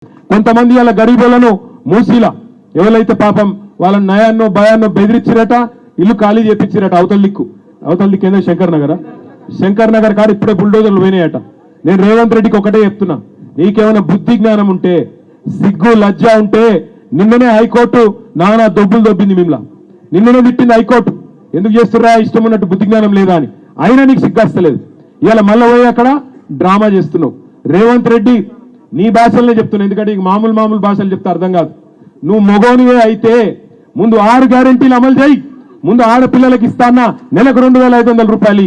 కొంతమంది అలా గరీబులను మూసీలా ఎవరైతే పాపం వాళ్ళ నయాన్నో భయాన్నో బెదిరించిరట, ఇల్లు ఖాళీ చేపించిరట. అవతల దిక్కు ఏందో శంకర్ నగర్ కాదు ఇప్పుడే బుల్డోజర్లు పోయినాయట. నేను రేవంత్ రెడ్డికి ఒకటే చెప్తున్నా, నీకేమైనా బుద్ధి జ్ఞానం ఉంటే, సిగ్గు లజ్జ ఉంటే, నిన్ననే హైకోర్టు నానా దొబ్బులు దొబ్బింది మిమ్మల్ని, నిన్ననే తిట్టింది హైకోర్టు. ఎందుకు చేస్తున్నా ఇష్టం ఉన్నట్టు బుద్ధి జ్ఞానం లేదా అని. అయినా నీకు సిగ్గస్తలేదు. ఇవాళ మళ్ళీ పోయి అక్కడ డ్రామా చేస్తున్నావు. రేవంత్ రెడ్డి నీ భాషలనే చెప్తున్నావు, ఎందుకంటే మామూలు భాషలు చెప్తే అర్థం కాదు. నువ్వు మొగోనివే అయితే ముందు 6 గ్యారెంటీలు అమలు చేయి. ముందు ఆడపిల్లలకి ఇస్తానా నెలకు 2500 రూపాయలు,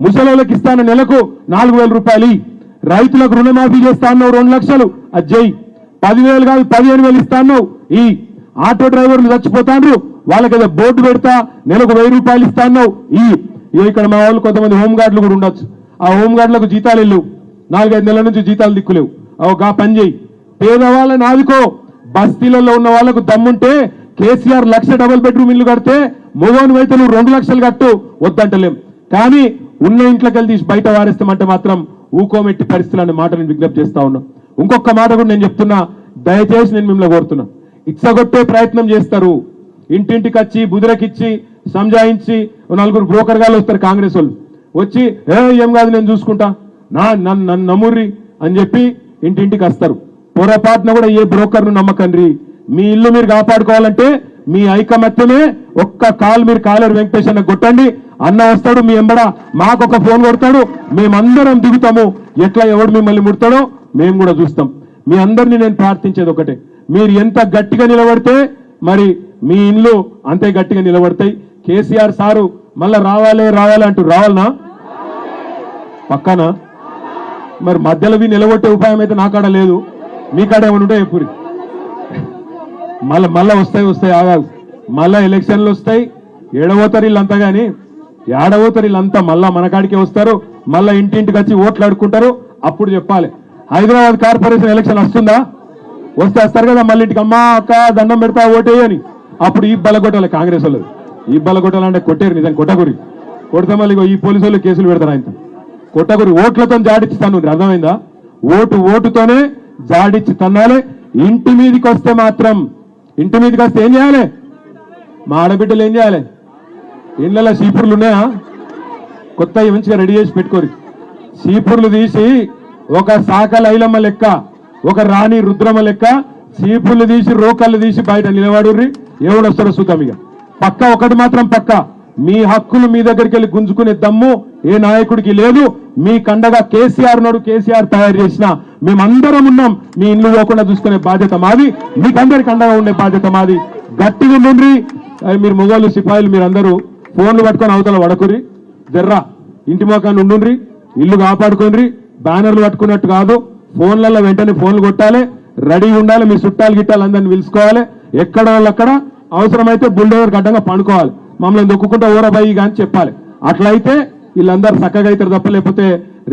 ముసలోళ్ళకి ఇస్తాన నెలకు 4000 రూపాయలు, రైతులకు రుణమాఫీ చేస్తాను 2 లక్షలు అది చేయి. 10,000 కాదు 15,000 ఇస్తాను. ఈ ఆటో డ్రైవర్లు చచ్చిపోతాను, వాళ్ళకి ఏదో బోర్డు పెడతా నెలకు 1000 రూపాయలు ఇస్తాను. ఇక్కడ మా వాళ్ళు కొంతమంది హోంగార్డులు కూడా ఉండొచ్చు. ఆ హోంగార్డులకు జీతాలు వెళ్ళవు, 4-5 నెలల నుంచి జీతాలు దిక్కులేవు. గా పని చేయి, పేదవాళ్ళని ఆదుకో. బస్తీలలో ఉన్న వాళ్ళకు దమ్ముంటే కేసీఆర్ 1,00,000 డబుల్ బెడ్రూమ్ ఇల్లు కడితే మొగోని అయితే నువ్వు 2 లక్షలు కట్టు, వద్దంటలేం. కానీ ఉన్న ఇంట్లోకి వెళ్ళి తీసి బయట వారేస్తామంటే మాత్రం ఊకోమెట్టి పరిస్థితులు అనే మాట నేను విజ్ఞప్తి చేస్తా ఉన్నా. ఇంకొక మాట కూడా నేను చెప్తున్నా, దయచేసి నేను మిమ్మల్ని కోరుతున్నా, ఇచ్చగొట్టే ప్రయత్నం చేస్తారు. ఇంటింటికి వచ్చి బుదిరకిచ్చి సంజాయించి 4 బ్రోకర్ గాళ్ళు వస్తారు, కాంగ్రెస్ వాళ్ళు వచ్చి ఏం కాదు నేను చూసుకుంటా నన్ను నమ్ముర్రి అని చెప్పి ఇంటింటికి వస్తారు. పొరపాటున కూడా ఏ బ్రోకర్ను నమ్మకండి. మీ ఇల్లు మీరు కాపాడుకోవాలంటే మీ ఐకమత్యమే. ఒక్క కాల్ మీరు కాలేరు వెంకటేష్ అన్న కొట్టండి, అన్న వస్తాడు మీ ఎంబడ, మాకొక ఫోన్ కొడతాడు, మేమందరం దిగుతాము. ఎట్లా ఎవడు మిమ్మల్ని ముడతాడో మేము కూడా చూస్తాం. మీ అందరినీ నేను ప్రార్థించేది ఒకటే, మీరు ఎంత గట్టిగా నిలబడితే మరి మీ ఇల్లు అంతే గట్టిగా నిలబడతాయి. కేసీఆర్ సారు మళ్ళా రావాలి అంటూ రావాలనా పక్కన? మరి మధ్యలో నిలబొట్టే ఉపాయం అయితే నా కాడ లేదు, మీ కాడ ఏమైనా ఉంటే ఎప్పుడు మళ్ళా వస్తాయి ఆగాలి. మళ్ళా ఎలక్షన్లు వస్తాయి, ఏడవోతారు వీళ్ళంతా. కానీ ఏడవోతారు వీళ్ళంతా మళ్ళా మన కాడికే వస్తారు, మళ్ళా ఇంటింటికి వచ్చి ఓట్లు ఆడుకుంటారు. అప్పుడు చెప్పాలి హైదరాబాద్ కార్పొరేషన్ ఎలక్షన్ వస్తుందా, వస్తే వస్తారు కదా మళ్ళీ ఇంటికి అమ్మా అక్క దండం పెడతా ఓటేయని. అప్పుడు ఈ బలగొట్టాలి కాంగ్రెస్ వాళ్ళు. ఈ బలగొట్టాలంటే కొట్టేరు, నిజం కొట్టగురి కొడితే మళ్ళీ ఈ పోలీసు వాళ్ళు కేసులు పెడతారు. ఆయన కొట్టగురి ఓట్లతో జాడిచ్చిస్తాను, అర్థమైందా? ఓటుతోనే జాడిచ్చి తన్నాలి. ఇంటి మీదకి వస్తే మాత్రం, ఇంటి మీదకి వస్తే ఏం చేయాలి? మా ఆడబిడ్డలు ఏం చేయాలి? ఇళ్ళలో సీపుర్లు ఉన్నాయా? కొత్త మంచిగా రెడీ చేసి పెట్టుకోరు. సీపుర్లు తీసి ఒక సాకల ఐలమ్మ లెక్క, ఒక రాణి రుద్రమ్మ లెక్క సీపుర్లు తీసి రోకళ్ళు తీసి బయట నిలబడుర్రి. ఎవడు వస్తాడో చూద్దాం. ఇక పక్క ఒకటి మాత్రం పక్క, మీ హక్కులు మీ దగ్గరికి వెళ్ళి గుంజుకునే దమ్ము ఏ నాయకుడికి లేదు. మీ కండగా కేసీఆర్ నాడు, కేసీఆర్ తయారు చేసిన మేమందరం ఉన్నాం. మీ ఇల్లు పోకుండా చూసుకునే బాధ్యత మాది, మీకందరికి అండగా ఉండే బాధ్యత మాది. గట్టిగా ఉండండి. మీరు మొగోళ్ళు సిపాయిలు మీరందరూ ఫోన్లు పట్టుకొని అవతల వడకుర్రి, జర్రా ఇంటి మొఖాన్ని ఉండుండ్రి, ఇల్లు కాపాడుకోండి. బ్యానర్లు పట్టుకున్నట్టు కాదు, ఫోన్లలో వెంటనే ఫోన్లు కొట్టాలి, రెడీ ఉండాలి. మీ చుట్టాలు గిట్టాలు అందరిని పిలుచుకోవాలి. ఎక్కడ వాళ్ళు అక్కడ, అవసరమైతే బుల్డోజర్ గడ్డంగా పండుకోవాలి. మమ్మల్ని దొక్కుకుంటా ఊరబాయి కానీ చెప్పాలి. అట్లయితే వీళ్ళందరూ చక్కగా అవుతారు తప్ప, లేకపోతే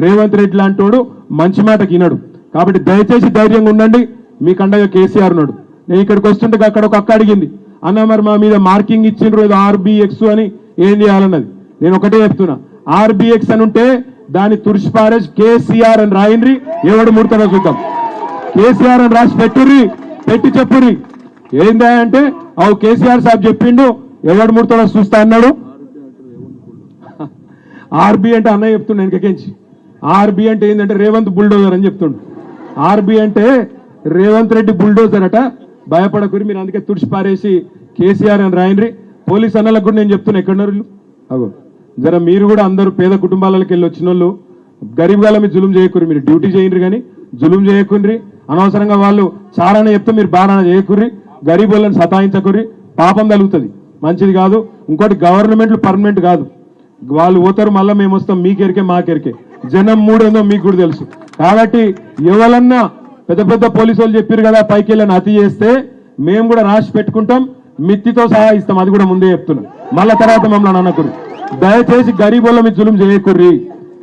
రేవంత్ రెడ్డి లాంటోడు మంచి మాటకి వినడు. కాబట్టి దయచేసి ధైర్యంగా ఉండండి. మీ కండగా కేసీఆర్ ఉన్నాడు. నేను ఇక్కడికి వస్తుంటే అక్కడ ఒక అక్క అడిగింది, అన్న మరి మా మీద మార్కింగ్ ఇచ్చిండ్రు ఏదో RBX అని, ఏం చేయాలన్నది. నేను ఒకటే చెప్తున్నా, RBX అని ఉంటే దాన్ని తుడిచిపారేసి కేసీఆర్ అని రాయండ్రి. ఎవడు ముడతాడో చూద్దాం. కేసీఆర్ అని రాసి పెట్టి చెప్పుర్రి. ఏందా అంటే అవు కేసీఆర్ సాబ్ చెప్పిండు, ఎవడు ముడతాడో చూస్తా అన్నాడు. RB అంటే అన్నయ్య చెప్తుండే వెనకకించి. RB అంటే ఏంటంటే రేవంత్ బుల్డోజర్ అని చెప్తుండు. RB అంటే రేవంత్ రెడ్డి బుల్డోజర్ అట. భయపడకురి మీరు, అందుకే తుడిచిపారేసి కేసీఆర్ అని రాయండ్రి. పోలీస్ అన్నలకు కూడా నేను చెప్తున్నా, ఎక్కడున్నారు అగో జర మీరు కూడా అందరూ పేద కుటుంబాలకు వెళ్ళి వచ్చిన వాళ్ళు గరీబ్ గాల మీద జులుం చేయకుర్రి. మీరు డ్యూటీ చేయండి కానీ జులుం చేయకుర్రి. అనవసరంగా వాళ్ళు చారాన చెప్తే మీరు బారాన చేయకుర్రి. గరీబ్ వాళ్ళని సతాయించకుర్రి, పాపం తగులుతుంది, మంచిది కాదు. ఇంకోటి గవర్నమెంట్లు పర్మనెంట్ కాదు, వాళ్ళు పోతారు మళ్ళీ మేము వస్తాం. మీకెరికే మాకెరికే, జనం మూడేందో మీకు కూడా తెలుసు. కాబట్టి ఎవరన్నా పెద్ద పోలీసు వాళ్ళు చెప్పారు కదా పైకి వెళ్ళని అతి చేస్తే మేము కూడా రాసి పెట్టుకుంటాం, మిత్తితో సహా ఇస్తాం. అది కూడా ముందే చెప్తున్నాం, మళ్ళా తర్వాత మమ్మల్ని అనకుర్రి. దయచేసి గరీబోళ్ళ మీద జులుం చేయకుర్రి,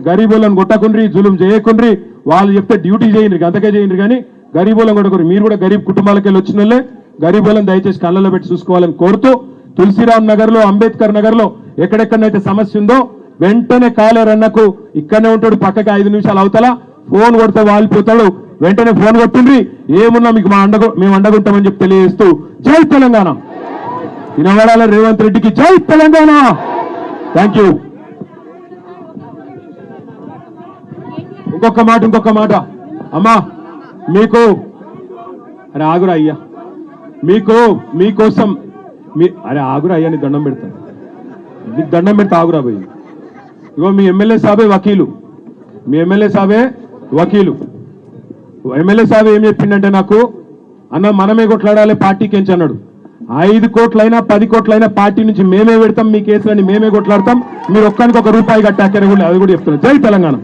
గరీబోళ్ళని కొట్టకుండ్రి, జులుం చేయకుండ్రి. వాళ్ళు చెప్తే డ్యూటీ చేయండి, అంతకే చేయండి కానీ గరీబోళ్ళని కొట్టకుర్రి. మీరు కూడా గరీబ్ కుటుంబాలకు వెళ్ళి వచ్చిన వాళ్ళే, గరీబోళ్ళని దయచేసి కళ్ళలో పెట్టి చూసుకోవాలని కోరుతూ, తులసిరామ్ నగర్ లో, అంబేద్కర్ నగర్ లో ఎక్కడెక్కడైతే సమస్య ఉందో వెంటనే కాలేరన్నకు ఇక్కడనే ఉంటాడు, పక్కకి 5 నిమిషాలు అవతల ఫోన్ కొడితే వాలిపోతాడు. వెంటనే ఫోన్ కొట్టిండ్రి, ఏమున్నా మీకు మేము అండగుంటామని చెప్పి తెలియజేస్తూ జై తెలంగాణ. వినవడాల రేవంత్ రెడ్డికి జై తెలంగాణ. Thank you. ఇంకొక మాట అమ్మా, మీకు అరే ఆగురా అయ్యా, మీకోసం అరే ఆగురా అయ్యా, నీ దండం పెడతా, నీకు దండం పెడతా, ఆగురా పోయి. ఇగో మీ ఎమ్మెల్యే సాబే వకీలు, ఎమ్మెల్యే సాబే ఏం చెప్పిండంటే నాకు, అన్న మనమే కొట్లాడాలి పార్టీకి ఎంచి అన్నాడు. 5 కోట్లైనా 10 కోట్లైనా పార్టీ నుంచి మేమే పెడతాం, మీ కేసులని మేమే కొట్లాడతాం, మీరు ఒక్కరికి ₹1 కట్టాకని కూడా అది కూడా చెప్తున్నాను. జై తెలంగాణ.